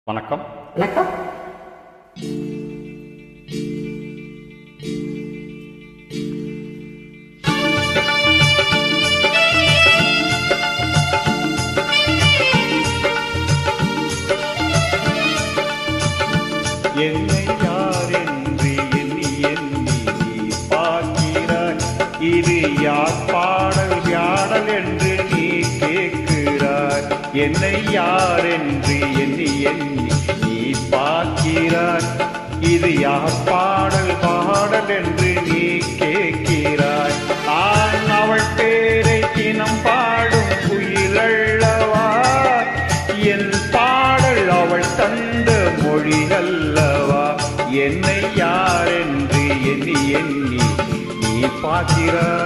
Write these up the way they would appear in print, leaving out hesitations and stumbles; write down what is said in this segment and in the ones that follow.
வணக்கம். வணக்கம். என்னை யார் என்று எண்ணி எண்ணி நீ பார்க்கிறாய். இது யார் பாடல் யாடல் என்று நீ கேட்கிறாய். என்னை யார் என்று எண்ணி எண்ணி நீ பார்க்கிறாய். இது யார் பாடல் பாடல் என்று நீ கேட்கிறாய். நான் அவள் பேரை தினம் பாடும் குயிலல்லவா. என் பாடல் அவள் தந்த மொழி அல்லவா. என்னை யார் என்று எண்ணி எண்ணி நீ பார்க்கிறாய்.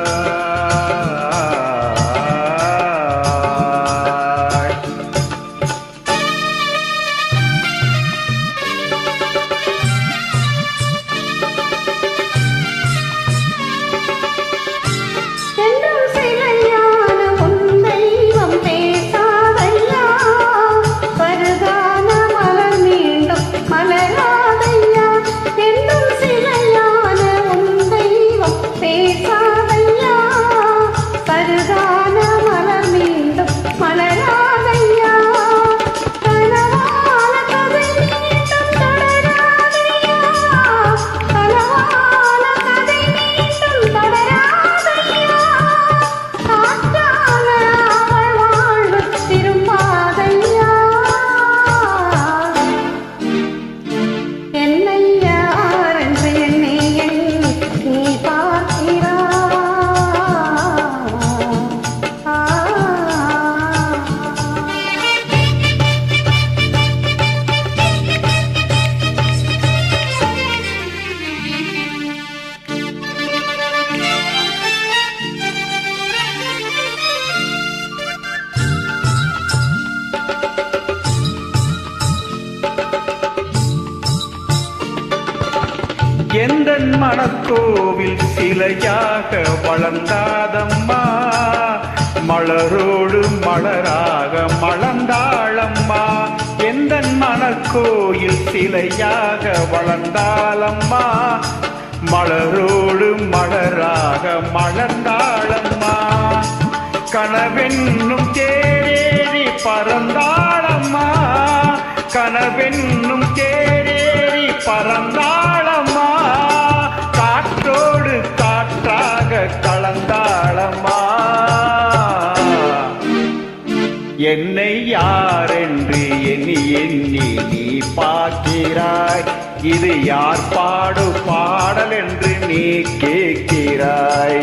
எந்தன் மனக்கோவில் சிலையாக வளர்ந்தாதம்மா. மலரோடு மலராக மலர்ந்தாளம்மா. எந்தன் மனக்கோயில் சிலையாக வளர்ந்தாளம்மா. மலரோடு மலராக மலர்ந்தாளம்மா. கனவென்னும் தேரேறி பறந்தாளம்மா. கனவென்னும் தேரேறி பறந்தாளம்மா. காற்றோடு காற்றாக கலந்தாளம்மா. என்னை யார் என்று எண்ணி எண்ணி நீ பார்க்கிறாய். இது யார் பாடு பாடல் என்று நீ கேட்கிறாய்.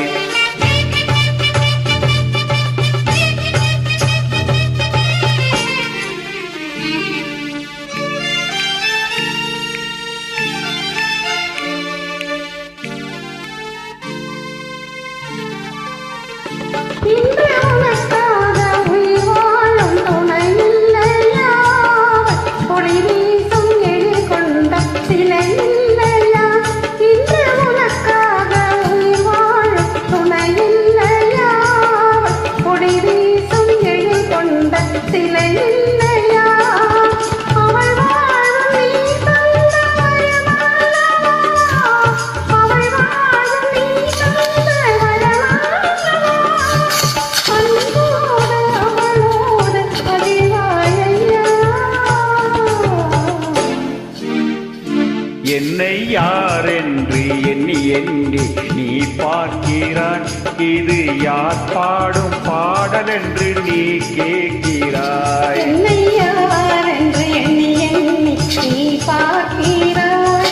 என்னை யார் என்று எண்ணி எண்ணி நீ பார்க்கிறாய். இது யார் பாடும் பாடல் என்று நீ கேட்கிறாய். என்னை யார் என்று எண்ணி எண்ணி நீ பார்க்கிறாய்.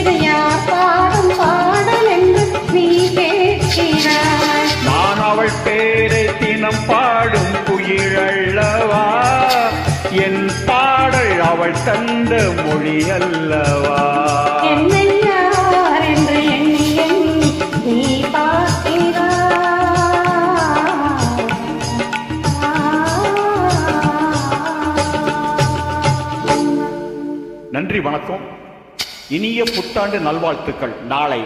இது யார் பாடும் பாடல் என்று நீ கேட்கிறாய். நான் அவள் பேரை தினம் பாடும் குயிலல்லவா. என் பாடல் அவள் தந்த மொழி அல்லவா. என்னை யார் என்று எண்ணி எண்ணி நீ பார்க்கிறாய். நன்றி, வணக்கம். இனிய புத்தாண்டு நல்வாழ்த்துக்கள். நாளை